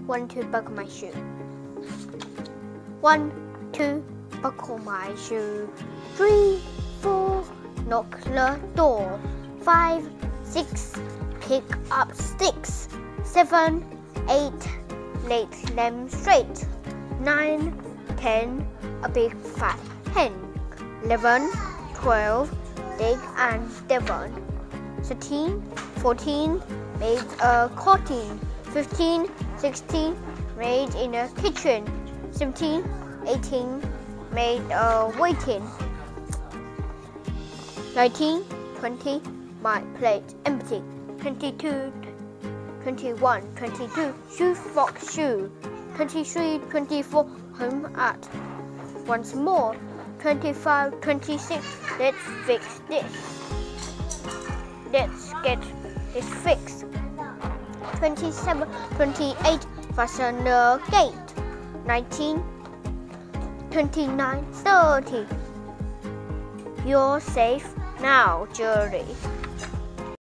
1, 2, buckle my shoe. 1, 2, buckle my shoe. 3, 4, knock the door. 5, 6, pick up sticks. 7, 8, lay them straight. 9, 10, a big fat hen. 11, 12, dig and devon. 13, 14, made a cotton. 15, 16, made in a kitchen. 17, 18, made a waiting. 19, 20, my plate empty. 22, 21, 22, shoe fox shoe. 23, 24, home at. Once more. 25, 26, let's fix this. Let's get this fixed. 27, 28, fasten the gate. 19, 29, 30. You're safe now, Jerry.